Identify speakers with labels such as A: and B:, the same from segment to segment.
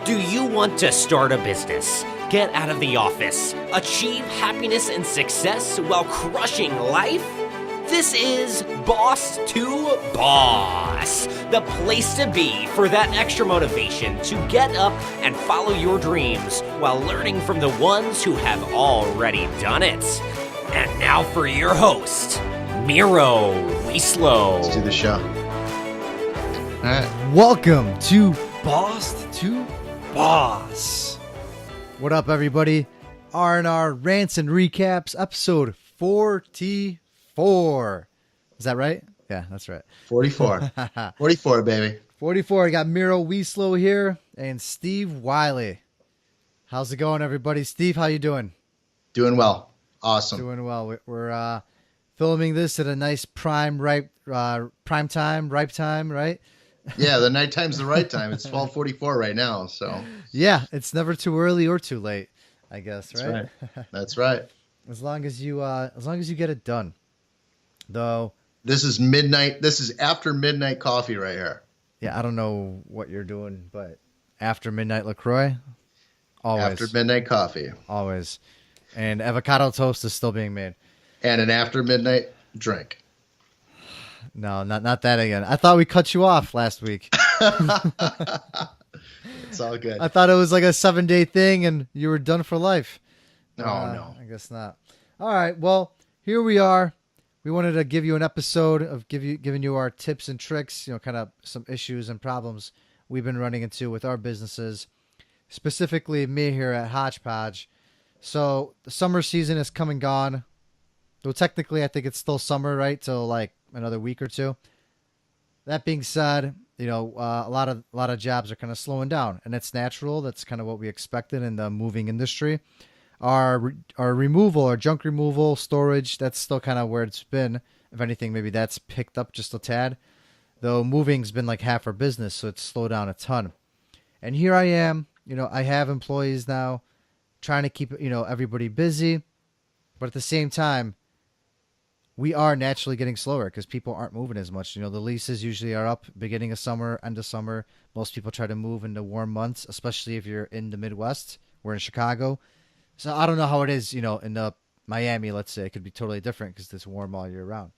A: Do you want to start a business, get out of the office, achieve happiness and success while crushing life? This is Boss to Boss, the place to be for that extra motivation to get up and follow your dreams while learning from the ones who have already done it. And now for your host, Miro Wieslow.
B: Let's do the show.
C: All right. Welcome to Boss to Boss. What up, everybody? R&R Rants and Recaps, episode 44. Is that right? Yeah, that's right.
B: 44. 44, baby.
C: 44. I got Miro Wieslow here and Steve Wiley. How's it going, everybody? Steve, how you doing?
B: Doing well. Awesome.
C: Doing well. We're filming this at a nice prime time, right?
B: Yeah, the nighttime's the right time. It's 12:44 right now, so.
C: Yeah, it's never too early or too late, I guess, right?
B: That's right.
C: As long as you get it done. Though
B: this is midnight. This is after midnight coffee right here.
C: Yeah, I don't know what you're doing, but after midnight LaCroix, always.
B: After midnight coffee.
C: Always. And avocado toast is still being made.
B: And an after midnight drink.
C: No, not that again. I thought we cut you off last week.
B: It's all good.
C: I thought it was like a 7-day thing and you were done for life.
B: No.
C: I guess not. All right. Well, here we are. We wanted to give you an episode of giving you our tips and tricks, kind of some issues and problems we've been running into with our businesses, specifically me here at Hodgepodge. So the summer season is come and gone. Though technically I think it's still summer, right? Till like another week or two. That being said, a lot of jobs are kind of slowing down, and it's natural. That's kind of what we expected in the moving industry. Our removal, our junk removal, storage, that's still kind of where it's been. If anything, maybe that's picked up just a tad. Though moving's been like half our business, so it's slowed down a ton. And here I am, I have employees now, trying to keep everybody busy, but at the same time, we are naturally getting slower because people aren't moving as much. The leases usually are up beginning of summer, end of summer. Most people try to move in the warm months, especially if you're in the Midwest. We're in Chicago. So I don't know how it is, in the Miami, let's say. It could be totally different because it's warm all year round.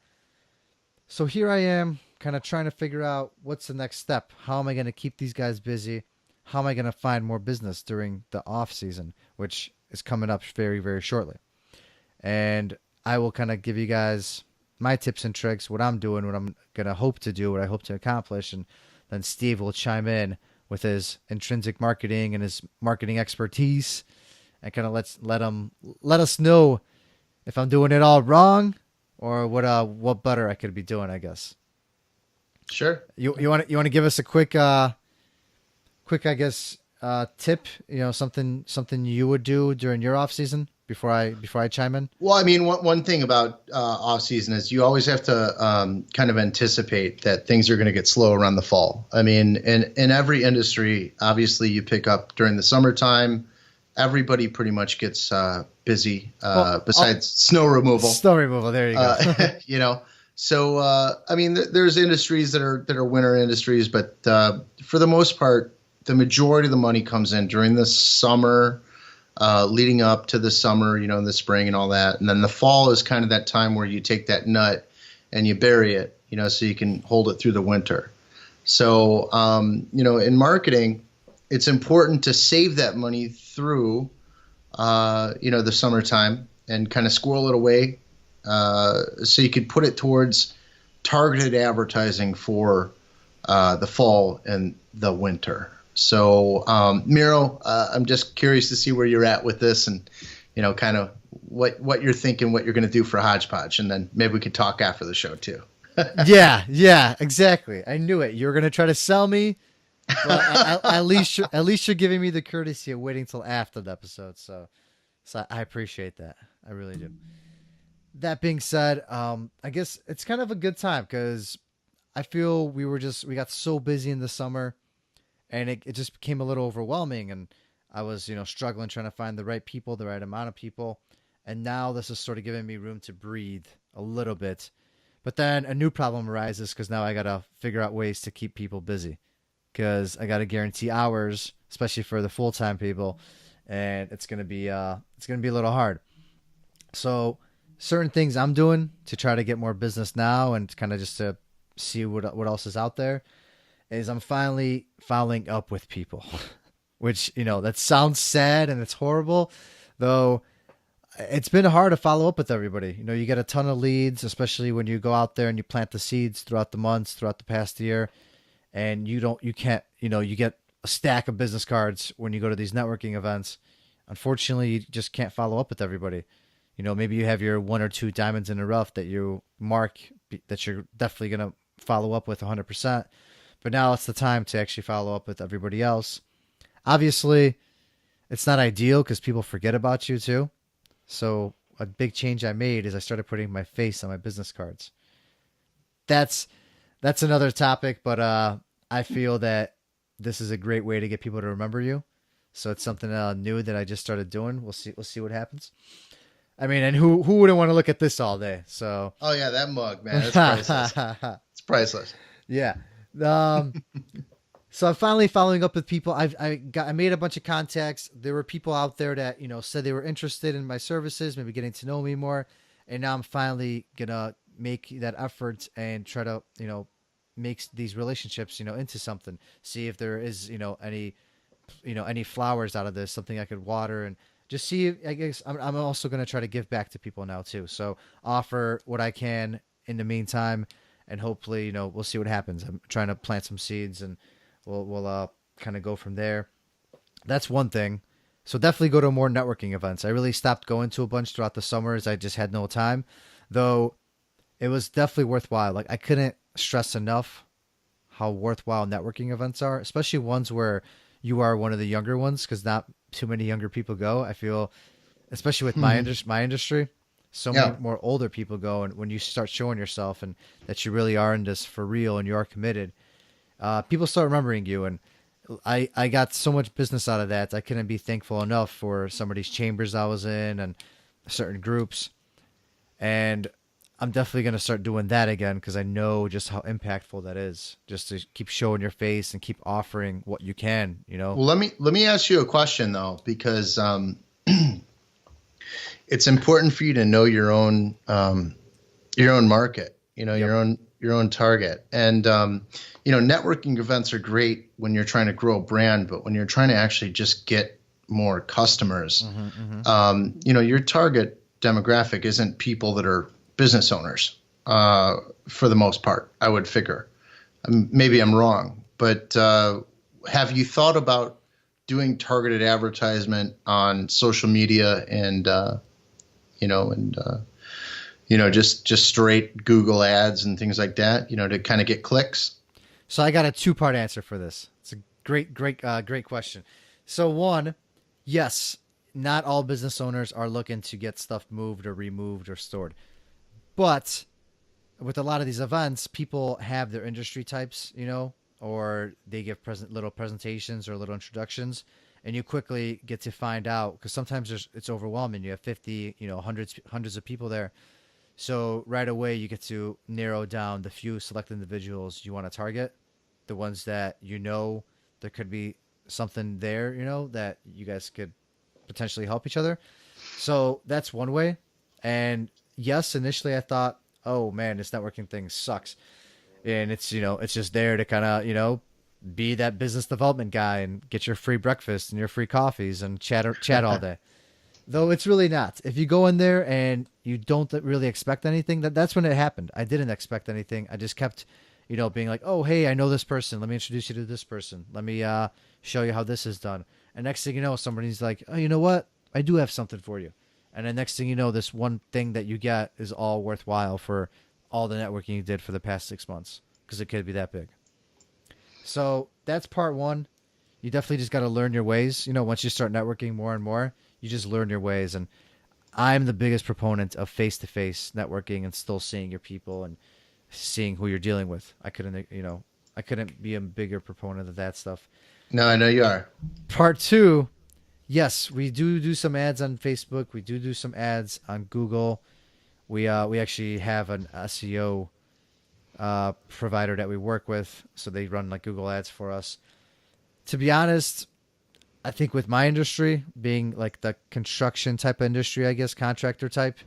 C: So here I am kind of trying to figure out what's the next step. How am I going to keep these guys busy? How am I going to find more business during the off season, which is coming up very, very shortly. And I will kind of give you guys my tips and tricks, what I'm doing, what I'm going to hope to do, what I hope to accomplish. And then Steve will chime in with his intrinsic marketing and his marketing expertise and kind of let us know if I'm doing it all wrong or what better I could be doing, I guess.
B: Sure.
C: You want to give us a quick I guess tip, something you would do during your off season? Before I chime in?
B: Well, I mean, one thing about off season is you always have to kind of anticipate that things are going to get slow around the fall. I mean, in every industry, obviously you pick up during the summertime. Everybody pretty much gets busy besides snow removal.
C: Snow removal. There you go.
B: So I mean, there's industries that are winter industries, but for the most part, the majority of the money comes in during the summer. Leading up to the summer, in the spring and all that. And then the fall is kind of that time where you take that nut and you bury it, so you can hold it through the winter. So, in marketing, it's important to save that money through, the summertime and kind of squirrel it away so you could put it towards targeted advertising for the fall and the winter. So, Miro, I'm just curious to see where you're at with this and, kind of what you're thinking, what you're going to do for Hodgepodge. And then maybe we could talk after the show, too.
C: Yeah, exactly. I knew it. You were going to try to sell me. But at least you're giving me the courtesy of waiting till after the episode. So I appreciate that. I really do. That being said, I guess it's kind of a good time because I feel we got so busy in the summer. And it just became a little overwhelming, and I was, struggling trying to find the right people, the right amount of people. And now this is sort of giving me room to breathe a little bit. But then a new problem arises because now I got to figure out ways to keep people busy because I got to guarantee hours especially for the full-time people, and it's gonna be a little hard. So certain things I'm doing to try to get more business now and kind of just to see what else is out there is I'm finally following up with people, which, that sounds sad and it's horrible, though it's been hard to follow up with everybody. You get a ton of leads, especially when you go out there and you plant the seeds throughout the months, throughout the past year, and you can't, you get a stack of business cards when you go to these networking events. Unfortunately, you just can't follow up with everybody. Maybe you have your one or two diamonds in the rough that you mark that you're definitely going to follow up with 100%. But now it's the time to actually follow up with everybody else. Obviously, it's not ideal because people forget about you too. So a big change I made is I started putting my face on my business cards. That's another topic, but I feel that this is a great way to get people to remember you. So it's something new that I just started doing. We'll see what happens. I mean, and who wouldn't want to look at this all day? So.
B: Oh yeah, that mug, man, it's priceless. It's priceless.
C: Yeah. So I'm finally following up with people. I made a bunch of contacts. There were people out there that said they were interested in my services, maybe getting to know me more, and now I'm finally gonna make that effort and try to make these relationships into something. See if there is any flowers out of this, something I could water and. Just see, I guess I'm also going to try to give back to people now too. So offer what I can in the meantime, and hopefully, we'll see what happens. I'm trying to plant some seeds, and we'll kind of go from there. That's one thing. So definitely go to more networking events. I really stopped going to a bunch throughout the summers. I just had no time, though. It was definitely worthwhile. Like I couldn't stress enough how worthwhile networking events are, especially ones where you are one of the younger ones, because not too many younger people go. I feel, especially with my industry, so many more older people go. And when you start showing yourself and that you really are in this for real and you are committed, people start remembering you. And I got so much business out of that. I couldn't be thankful enough for some of these chambers I was in and certain groups. And I'm definitely going to start doing that again because I know just how impactful that is. Just to keep showing your face and keep offering what you can,
B: Well, let me ask you a question though, because it's important for you to know your own market, your own target, and networking events are great when you're trying to grow a brand, but when you're trying to actually just get more customers, your target demographic isn't people that are business owners, for the most part, I would figure. Maybe I'm wrong, but have you thought about doing targeted advertisement on social media and just straight Google ads and things like that, to kind of get clicks?
C: So I got a two-part answer for this. It's a great question. So one, yes, not all business owners are looking to get stuff moved or removed or stored. But with a lot of these events, people have their industry types, or they give little presentations or little introductions, and you quickly get to find out because sometimes it's overwhelming. You have 50, hundreds of people there. So right away, you get to narrow down the few select individuals you want to target, the ones that there could be something there, that you guys could potentially help each other. So that's one way. And yes, initially I thought, oh man, this networking thing sucks. And it's, it's just there to kind of, be that business development guy and get your free breakfast and your free coffees and chat all day. Though it's really not. If you go in there and you don't really expect anything, that's when it happened. I didn't expect anything. I just kept, being like, oh, hey, I know this person. Let me introduce you to this person. Let me show you how this is done. And next thing you know, somebody's like, oh, you know what? I do have something for you. And then next thing you know, this one thing that you get is all worthwhile for all the networking you did for the past 6 months because it could be that big. So that's part one. You definitely just got to learn your ways. Once you start networking more and more, you just learn your ways. And I'm the biggest proponent of face-to-face networking and still seeing your people and seeing who you're dealing with. I couldn't be a bigger proponent of that stuff.
B: No, I know you are.
C: Part two. Yes, we do some ads on Facebook. We do some ads on Google. We actually have an SEO provider that we work with, so they run like Google ads for us. To be honest, I think with my industry being like the construction type of industry, I guess contractor type,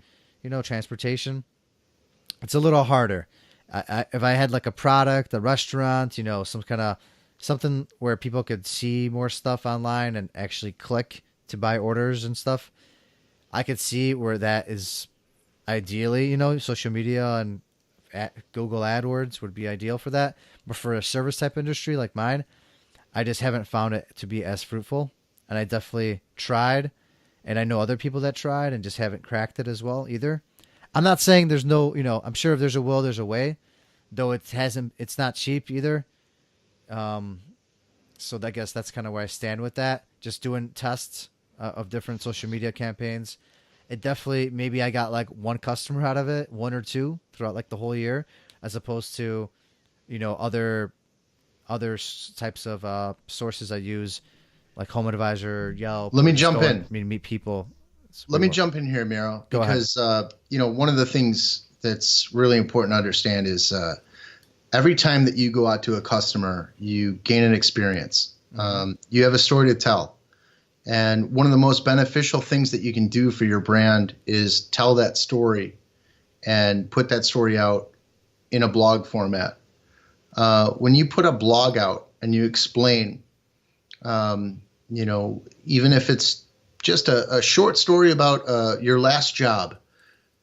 C: transportation, it's a little harder. If I had like a product, a restaurant, some kind of something where people could see more stuff online and actually click to buy orders and stuff, I could see where that is ideally, social media and Google AdWords would be ideal for that. But for a service type industry like mine, I just haven't found it to be as fruitful. And I definitely tried, and I know other people that tried and just haven't cracked it as well either. I'm not saying there's no, I'm sure if there's a will, there's a way, though it's not cheap either. So I guess that's kind of where I stand with that. Just doing tests of different social media campaigns. It definitely, maybe I got like one customer out of it, one or two throughout like the whole year, as opposed to, other types of sources I use, like Home Advisor, Yelp.
B: Let me jump in.
C: Meet people.
B: Let me jump in here, Miro,
C: Go
B: because one of the things that's really important to understand is every time that you go out to a customer, you gain an experience. You have a story to tell. And one of the most beneficial things that you can do for your brand is tell that story and put that story out in a blog format. When you put a blog out and you explain, even if it's just a short story about your last job,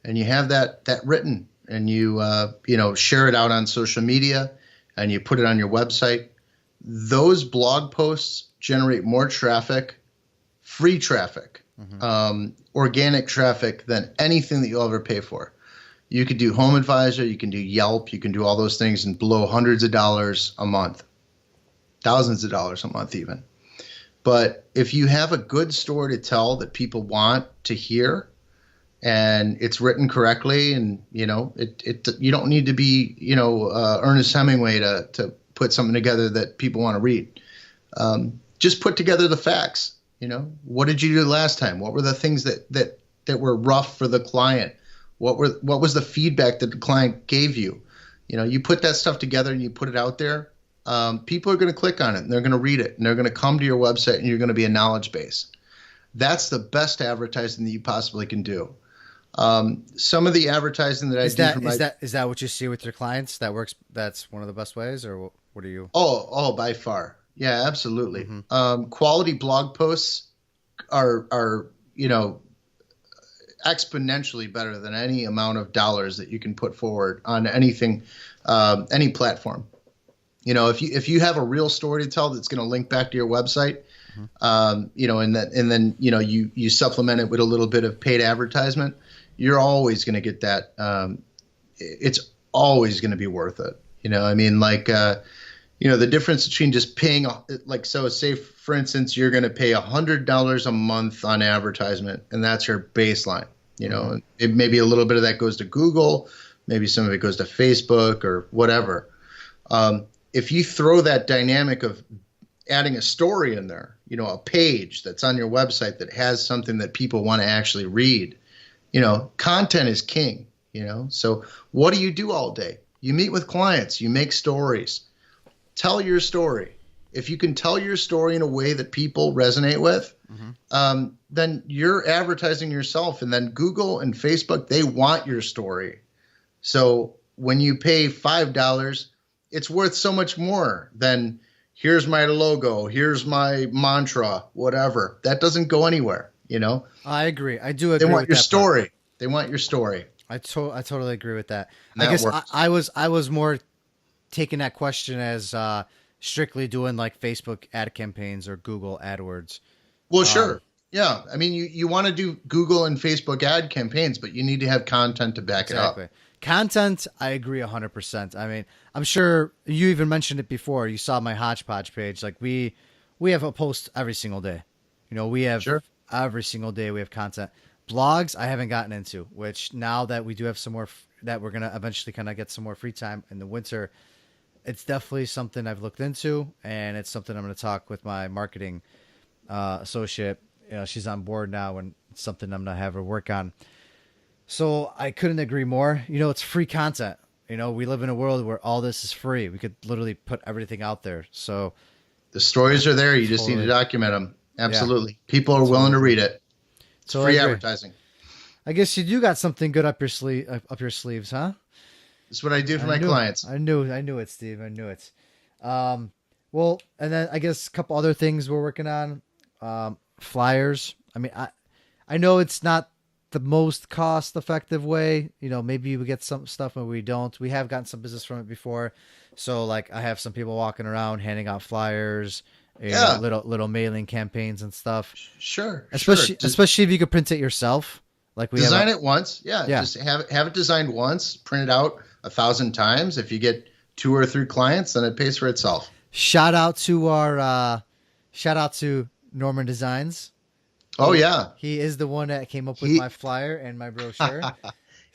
B: and you have that written, and you share it out on social media, and you put it on your website, those blog posts generate more traffic, free traffic, organic traffic than anything that you'll ever pay for. You could do Home Advisor, you can do Yelp, you can do all those things and blow hundreds of dollars a month, thousands of dollars a month even. But if you have a good story to tell that people want to hear, and it's written correctly, and you don't need to be Ernest Hemingway to put something together that people want to read. Just put together the facts. What did you do last time? What were the things that were rough for the client? What was the feedback that the client gave you? You put that stuff together and you put it out there. People are going to click on it and they're going to read it and they're going to come to your website and you're going to be a knowledge base. That's the best advertising that you possibly can do. Some of the advertising that
C: is that what you see with your clients? That works. That's one of the best ways, or what are you?
B: Oh, by far. Yeah, absolutely. Quality blog posts are exponentially better than any amount of dollars that you can put forward on anything, any platform. If you have a real story to tell that's going to link back to your website, and then you supplement it with a little bit of paid advertisement, you're always going to get that. It's always going to be worth it. The difference between just paying, say for instance, you're going to pay $100 a month on advertisement, and that's your baseline. It maybe a little bit of that goes to Google, maybe some of it goes to Facebook or whatever. If you throw that dynamic of adding a story in there, a page that's on your website that has something that people want to actually read, content is king. So what do you do all day? You meet with clients, you make stories. Tell your story. If you can tell your story in a way that people resonate with, then you're advertising yourself. And then Google and Facebook, they want your story. So when you pay $5, it's worth so much more than here's my logo, here's my mantra, whatever. That doesn't go anywhere,
C: I agree. I do agree.
B: They want
C: with
B: your
C: that
B: story.
C: part.
B: They want your story.
C: I totally agree with that.
B: That
C: I guess
B: works.
C: I was more taking that question as strictly doing like Facebook ad campaigns or Google AdWords.
B: Well, sure. Yeah. I mean, you want to do Google and Facebook ad campaigns, but you need to have content to back it up.
C: Content, I agree 100%. I mean, I'm sure you even mentioned it before. You saw my Hodgepodge page. Like we have a post every single day. We have every single day we have content. Blogs, I haven't gotten into, which now that we do have some more, that we're going to eventually kind of get some more free time in the winter, it's definitely something I've looked into, and it's something I'm going to talk with my marketing associate. She's on board now, and it's something I'm going to have her work on. So I couldn't agree more. It's free content. We live in a world where all this is free. We could literally put everything out there. So
B: the stories are there. You just need to document them. Absolutely. People are willing to read it. It's
C: So
B: free advertising.
C: I guess you do got something good up your sleeves, huh?
B: That's what I do for my clients.
C: I knew it, Steve. I knew it. Well, and then I guess a couple other things we're working on. Flyers. I mean, I know it's not the most cost effective way. Maybe we get some stuff and we don't. We have gotten some business from it before. So like I have some people walking around handing out flyers, little mailing campaigns and stuff.
B: Sure.
C: Especially if you could print it yourself. Like we
B: design it once. Yeah. Just have it designed once, print it out 1,000 times. If you get 2 or 3 clients, then it pays for itself.
C: Shout out to Norman Designs.
B: Oh yeah,
C: he is the one that came up with my flyer and my brochure.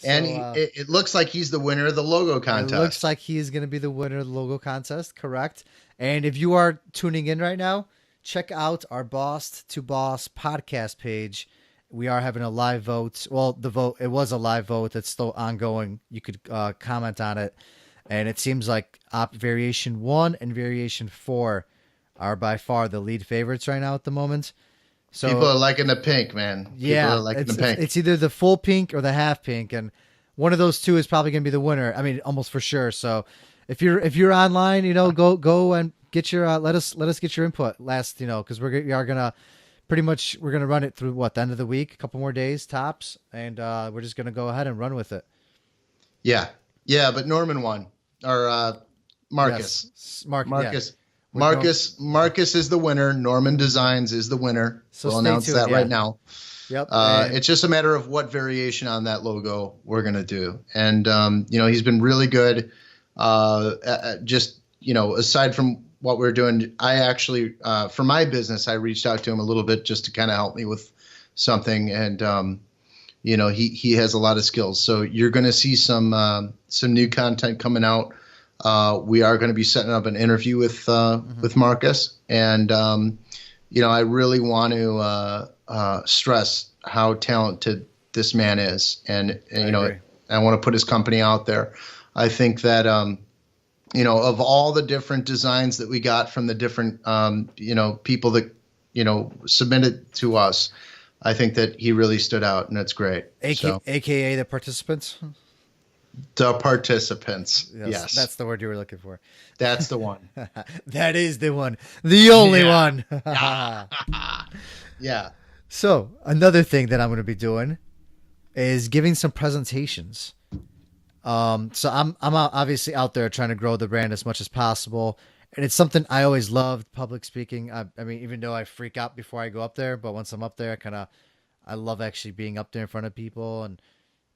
B: And it looks like he's the winner of the logo contest.
C: It looks like he is going to be the winner of the logo contest. Correct. And if you are tuning in right now, check out our Boss to Boss podcast page. We are having a live vote. Well, it was a live vote. It's still ongoing. You could comment on it. And it seems like Variation 1 and Variation 4 are by far the lead favorites right now at the moment. So
B: people are liking the pink, man.
C: Yeah,
B: people are liking the pink.
C: It's either the full pink or the half pink, and one of those two is probably going to be the winner. I mean, almost for sure. So if you're online, go and get your let us get your input last, because we are gonna we're gonna run it through the end of the week, a couple more days tops, and we're just gonna go ahead and run with it.
B: Yeah, but Norman won, or Marcus.
C: Yes.
B: Marcus.
C: Yeah.
B: Marcus is the winner. Norman Designs is the winner.
C: So
B: we'll announce that right now.
C: Yep.
B: It's just a matter of what variation on that logo we're going to do. And, he's been really good. Aside from what we're doing, I actually, for my business, I reached out to him a little bit just to kind of help me with something. And, he has a lot of skills. So you're going to see some new content coming out. We are going to be setting up an interview with Marcus, and I really want to stress how talented this man is, and I want to put his company out there. I think that of all the different designs that we got from the different people that submitted to us, I think that he really stood out, and that's great.
C: AKA the participants.
B: The participants. Yes.
C: That's the word you were looking for.
B: That's the one.
C: That is the one. The only one.
B: Yeah.
C: So another thing that I'm going to be doing is giving some presentations. So I'm obviously out there trying to grow the brand as much as possible. And it's something I always loved, public speaking. I mean, even though I freak out before I go up there, but once I'm up there, I love actually being up there in front of people,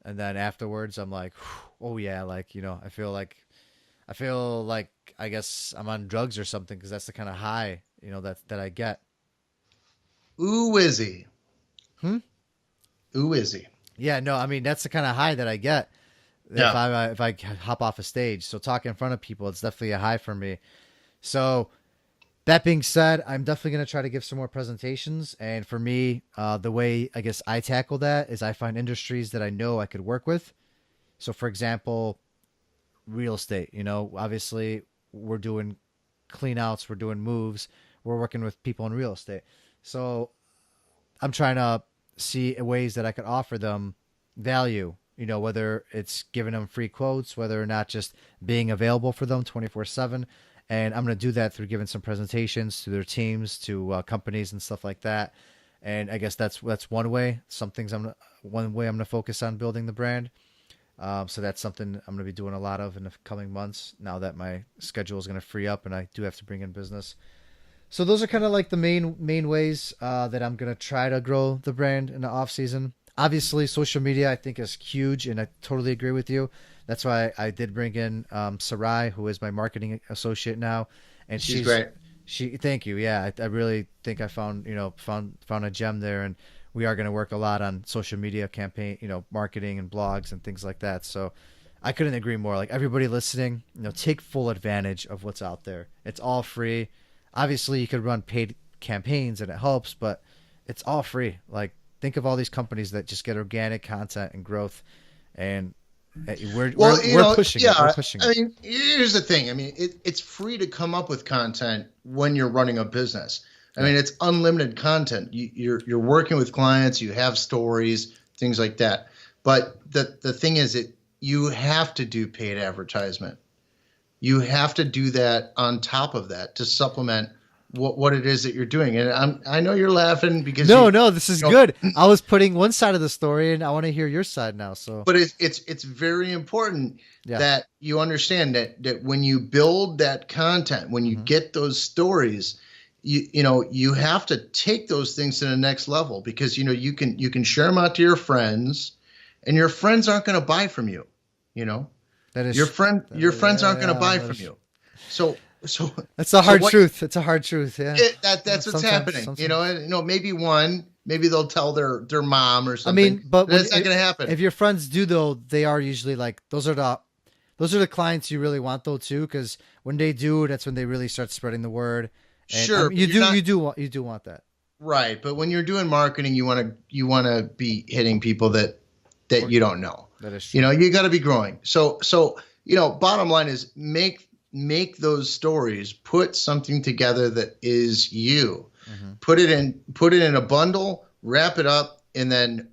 C: and then afterwards, I'm like, oh yeah, I feel like I guess I'm on drugs or something, because that's the kind of high, that I get.
B: Ooh, is he? Ooh, is he?
C: Yeah, no, I mean that's the kind of high that I get if I hop off a stage. So talking in front of people, it's definitely a high for me. So that being said, I'm definitely going to try to give some more presentations. And for me, the way I guess I tackle that is I find industries that I know I could work with. So for example, real estate, obviously we're doing clean outs, we're doing moves, we're working with people in real estate. So I'm trying to see ways that I could offer them value, whether it's giving them free quotes, whether or not just being available for them 24/7. And I'm going to do that through giving some presentations to their teams, to companies and stuff like that. And I guess that's one way. One way I'm going to focus on building the brand. So that's something I'm going to be doing a lot of in the coming months, now that my schedule is going to free up and I do have to bring in business. So those are kind of like the main ways that I'm going to try to grow the brand in the off season. Obviously, social media I think is huge, and I totally agree with you. That's why I did bring in Sarai, who is my marketing associate now, and
B: she's great.
C: Thank you. Yeah, I really think I found a gem there, and we are going to work a lot on social media campaign, marketing and blogs and things like that. So I couldn't agree more. Like, everybody listening, take full advantage of what's out there. It's all free. Obviously, you could run paid campaigns and it helps, but it's all free. Like, think of all these companies that just get organic content and growth, and we're pushing it. We're pushing it.
B: I mean, here's the thing. I mean, it's free to come up with content when you're running a business. I mean, it's unlimited content. You're working with clients, you have stories, things like that. But the thing is, you have to do paid advertisement. You have to do that on top of that to supplement what it is that you're doing. And I know you're laughing because
C: no, this is good. I was putting one side of the story, and I want to hear your side now. So,
B: but it's very important that you understand that when you build that content, when you get those stories, you have to take those things to the next level, because you can share them out to your friends, and your friends aren't going to buy from you. That is your friends aren't going to buy from you. So
C: that's a hard truth. It's a hard truth. Yeah,
B: that's what's happening. Maybe they'll tell their mom or something.
C: I mean, but
B: that's not going to happen.
C: If your friends do, though, they are usually like those are the clients you really want, though, too, because when they do, that's when they really start spreading the word. And,
B: sure,
C: you do want that,
B: right? But when you're doing marketing, you want to be hitting people that you don't know.
C: That is true.
B: You got to be growing. So bottom line is make those stories, put something together that is you. Mm-hmm. Put it in a bundle, wrap it up, and then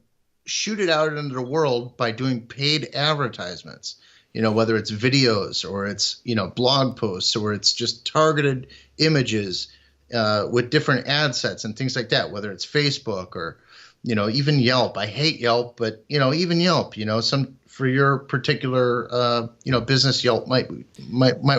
B: shoot it out into the world by doing paid advertisements. Whether it's videos or it's blog posts or it's just targeted images with different ad sets and things like that. Whether it's Facebook or even Yelp. I hate Yelp, but even Yelp. Some for your particular business, Yelp might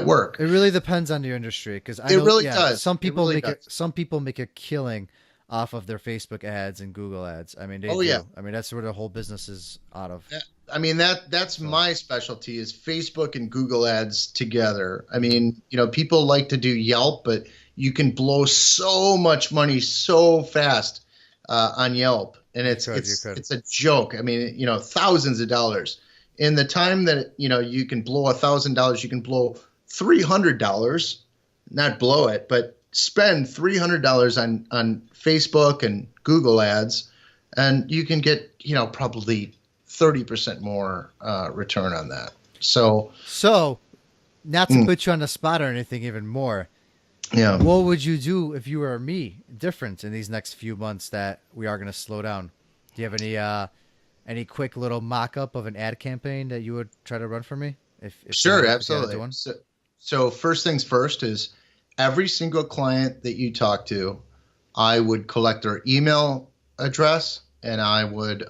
B: work.
C: It really depends on your industry, because it
B: really does.
C: Some people make a killing off of their Facebook ads and Google ads. I mean, yeah. I mean, that's where the whole business is out of.
B: I mean, that's my specialty is Facebook and Google ads together. I mean, people like to do Yelp, but you can blow so much money so fast on Yelp, and it's a joke. I mean, thousands of dollars. In the time that you can blow $1,000, you can blow $300. Not blow it, but spend $300 on Facebook and Google ads, and you can get probably 30% more return on that. So
C: not to put you on the spot or anything even more.
B: Yeah.
C: What would you do if you were me different in these next few months that we are going to slow down? Do you have any quick little mock-up of an ad campaign that you would try to run for me? If
B: sure, absolutely. So first things first is every single client that you talk to, I would collect their email address, and I would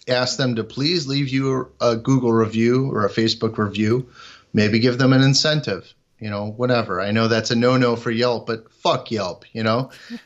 B: ask them to please leave you a Google review or a Facebook review. Maybe give them an incentive, whatever. I know that's a no-no for Yelp, but fuck Yelp,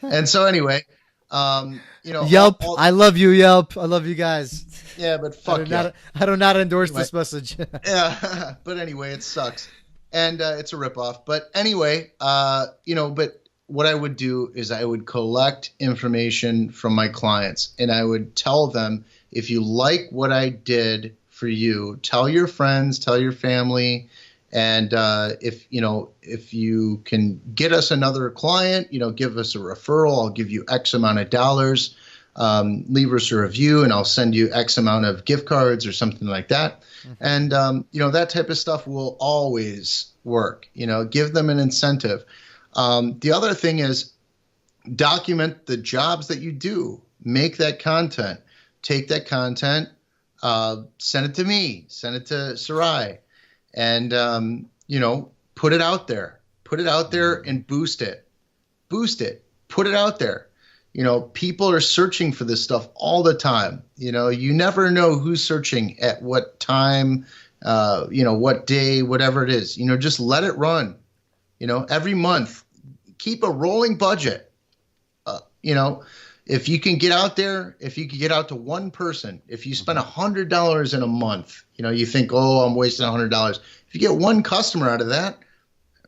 B: And so anyway,
C: Yelp, I love you, Yelp. I love you guys.
B: Yeah, but fuck Yelp.
C: I do not endorse this message.
B: Yeah, but anyway, it sucks. And it's a ripoff. But anyway, but what I would do is I would collect information from my clients, and I would tell them, if you like what I did for you, tell your friends, tell your family, and if you can get us another client, give us a referral. I'll give you X amount of dollars. Leave us a review, and I'll send you X amount of gift cards or something like that. Mm-hmm. And that type of stuff will always work. Give them an incentive. The other thing is document the jobs that you do. Make that content. Take that content, send it to me, send it to Sarai, and put it out there. Put it out there and boost it. Put it out there. People are searching for this stuff all the time. You never know who's searching at what time, what day, whatever it is. Just let it run. Every month, keep a rolling budget. If you can get out there, if you can get out to one person, if you spend $100 in a month, you think, oh, I'm wasting $100. If you get one customer out of that,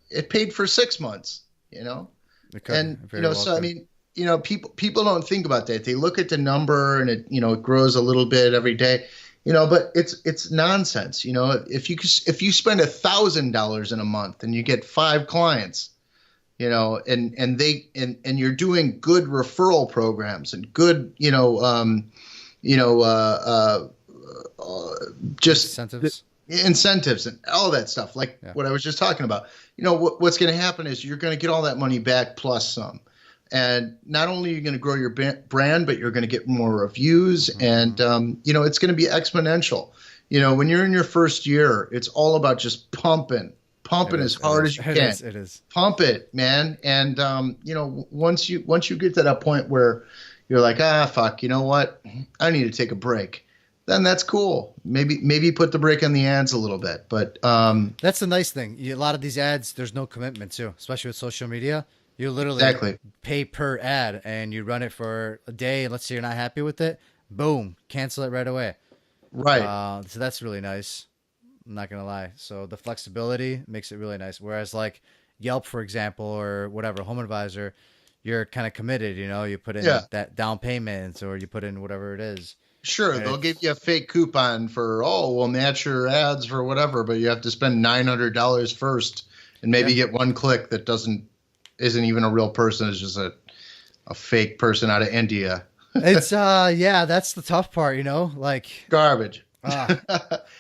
B: it paid for 6 months, And, so, I mean, people don't think about that. They look at the number and it grows a little bit every day, but it's nonsense. If you spend $1,000 in a month and you get 5 clients, and you're doing good referral programs and good, just incentives and all that stuff, like what I was just talking about. What's going to happen is you're going to get all that money back plus some. And not only are you going to grow your brand, but you're going to get more reviews, and it's going to be exponential. When you're in your first year, it's all about just pumping as hard as you can.
C: It is.
B: Pump it, man. And once you get to that point where you're like, fuck, you know what? I need to take a break. Then that's cool. Maybe put the brake on the ads a little bit. But
C: that's the nice thing. A lot of these ads, there's no commitment to, especially with social media. You literally pay per ad, and you run it for a day. And let's say you're not happy with it, boom, cancel it right away.
B: Right.
C: So that's really nice. I'm not gonna lie. So the flexibility makes it really nice. Whereas like Yelp, for example, or whatever, Home Advisor, you're kind of committed. You put in that down payment, or you put in whatever it is.
B: Sure, and they'll give you a fake coupon for we'll match your ads for whatever, but you have to spend $900 first, and maybe get one click that isn't even a real person. It's just a fake person out of India.
C: It's that's the tough part, like
B: garbage.
C: I'm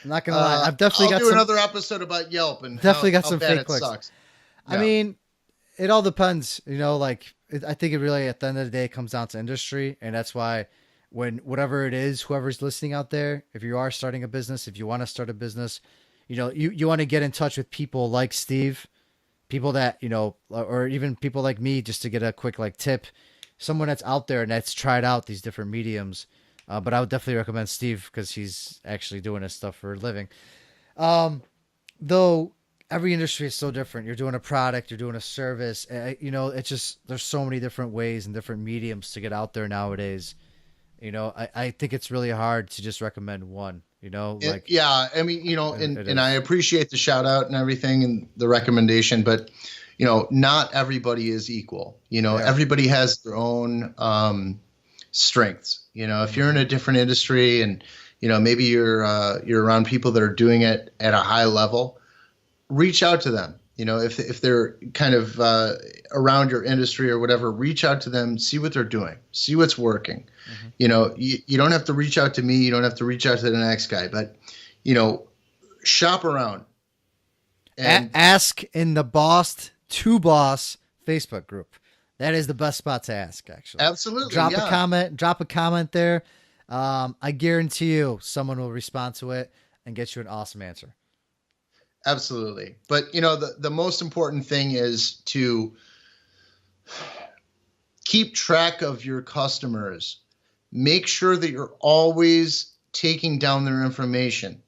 C: not gonna lie. I've definitely
B: I'll do another episode about Yelp and
C: definitely got
B: how
C: some
B: bad
C: fake clicks.
B: Sucks.
C: I mean, it all depends, I think it really at the end of the day comes down to industry, and that's why when whatever it is, whoever's listening out there, if you are starting a business, if you want to start a business, you want to get in touch with people like Steve, people that, or even people like me, just to get a quick tip, someone that's out there and that's tried out these different mediums. But I would definitely recommend Steve because he's actually doing this stuff for a living. Though every industry is so different. You're doing a product, you're doing a service. It's just, there's so many different ways and different mediums to get out there nowadays. I think it's really hard to just recommend one, and
B: I appreciate the shout out and everything and the recommendation, but not everybody is equal. Everybody has their own strengths. If you're in a different industry and maybe you're around people that are doing it at a high level, reach out to them. If they're kind of around your industry or whatever, reach out to them, see what they're doing, see what's working. You don't have to reach out to me, you don't have to reach out to the next guy, but shop around and
C: ask in the Boss to Boss Facebook group. That is the best spot to ask, actually.
B: Absolutely.
C: Drop a comment there. I guarantee you someone will respond to it and get you an awesome answer.
B: Absolutely. But the most important thing is to keep track of your customers. Make sure that you're always taking down their information.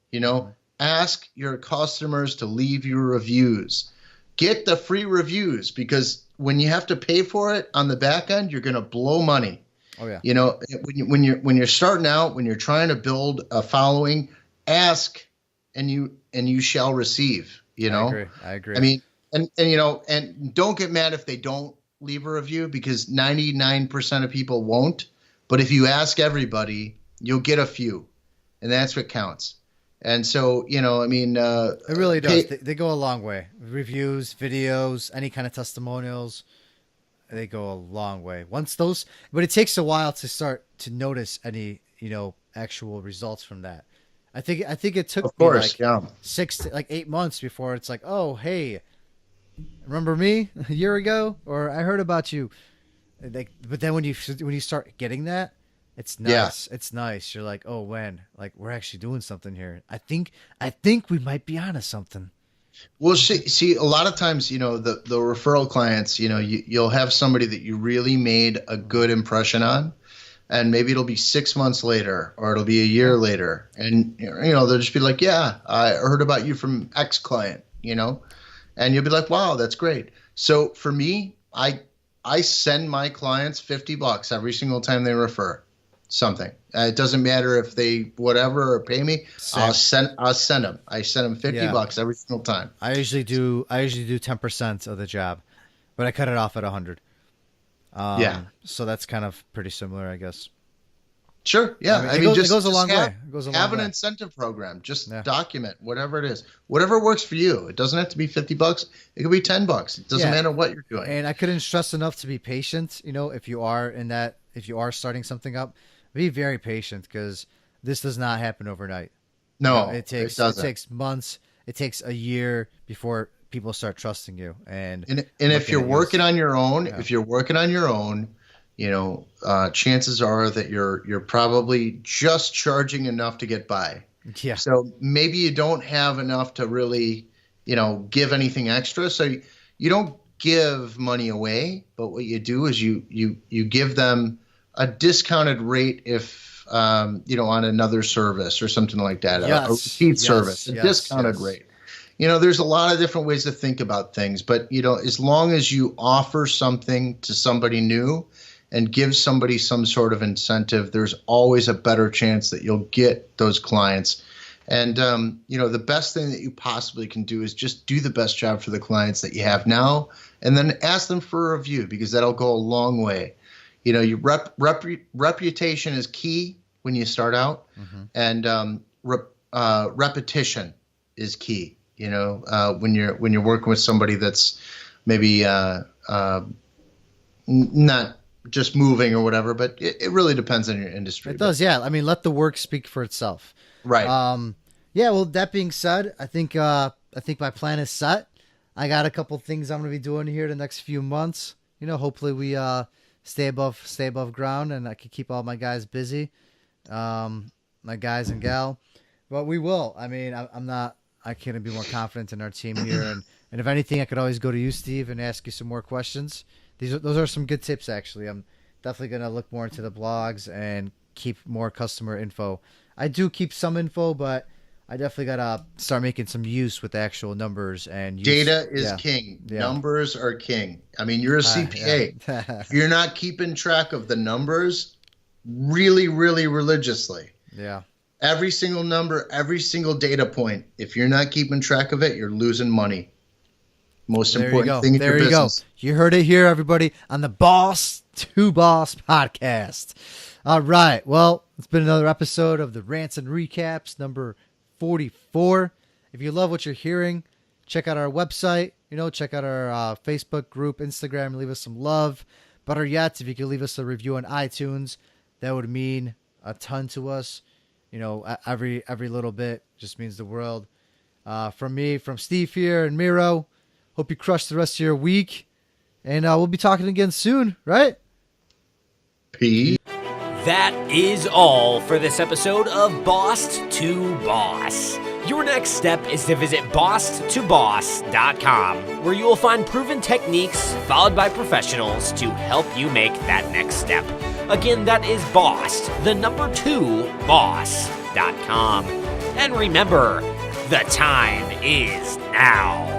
B: Ask your customers to leave you reviews. Get the free reviews, because when you have to pay for it on the back end, you're going to blow money.
C: Oh yeah.
B: When you're starting out, when you're trying to build a following, ask and you shall receive.
C: I agree.
B: I mean, and don't get mad if they don't leave a review, because 99% of people won't. But if you ask everybody, you'll get a few, and that's what counts. And so, it
C: really does. They go a long way. Reviews, videos, any kind of testimonials, they go a long way. But it takes a while to start to notice any, actual results from that. I think it took me 6 to 8 months before it's like, oh, hey, remember me a year ago? Or I heard about you. But then when you start getting that, it's nice. Yeah. It's nice. You're like, oh, when? We're actually doing something here. I think we might be onto something.
B: Well, see, a lot of times, the referral clients, you'll have somebody that you really made a good impression on, and maybe it'll be 6 months later, or it'll be a year later, and they'll just be like, yeah, I heard about you from X client, and you'll be like, wow, that's great. So for me, I send my clients $50 every single time they refer something. It doesn't matter if they whatever or pay me. Same. I'll send them. I send them $50 every single time.
C: I usually do 10% of the job, but I cut it off at 100. So that's kind of pretty similar, I guess.
B: Sure. Yeah.
C: It goes a long way.
B: Have an incentive program. Just document whatever it is. Whatever works for you. It doesn't have to be $50. It could be $10. It doesn't matter what you're doing.
C: And I couldn't stress enough to be patient. If you are starting something up, be very patient, because this does not happen overnight.
B: No,
C: it takes months. It takes a year before people start trusting you. And
B: if you're working on your own, chances are that you're probably just charging enough to get by.
C: Yeah.
B: So maybe you don't have enough to really, give anything extra. So you don't give money away, but what you do is you give them a discounted rate if on another service or something like that, a repeat service, a discounted rate. There's a lot of different ways to think about things, but as long as you offer something to somebody new and give somebody some sort of incentive, there's always a better chance that you'll get those clients. And, the best thing that you possibly can do is just do the best job for the clients that you have now, and then ask them for a review, because that'll go a long way. Your reputation is key when you start out, and repetition is key. When you're working with somebody that's maybe not just moving or whatever, but it really depends on your industry.
C: It does, yeah. I mean, let the work speak for itself.
B: Right.
C: Yeah. Well, that being said, I think my plan is set. I got a couple things I'm going to be doing here the next few months. Hopefully we stay above ground, and I can keep all my guys busy, my guys and gal. But we will. I mean, I can't be more confident in our team here, and if anything, I could always go to you, Steve, and ask you some more questions. Those are some good tips, actually. I'm definitely going to look more into the blogs and keep more customer info. I do keep some info, but I definitely got to start making some use with actual numbers. And
B: data is king. Yeah. Numbers are king. I mean, you're a CPA. If you're not keeping track of the numbers really, really religiously.
C: Yeah.
B: Every single number, every single data point, if you're not keeping track of it, you're losing money. Most important thing in your business.
C: You heard it here, everybody, on the Boss to Boss podcast. All right. Well, it's been another episode of the Rants and Recaps, number 44. If you love what you're hearing, check out our website. Check out our Facebook group, Instagram, leave us some love. Better yet, if you could leave us a review on iTunes, that would mean a ton to us. Every little bit just means the world. From me, from Steve here, and Miro. Hope you crush the rest of your week. And we'll be talking again soon, right?
B: Peace.
A: That is all for this episode of Boss to Boss. Your next step is to visit bosstoboss.com, where you will find proven techniques followed by professionals to help you make that next step. Again, that is boss2boss.com. And remember, the time is now.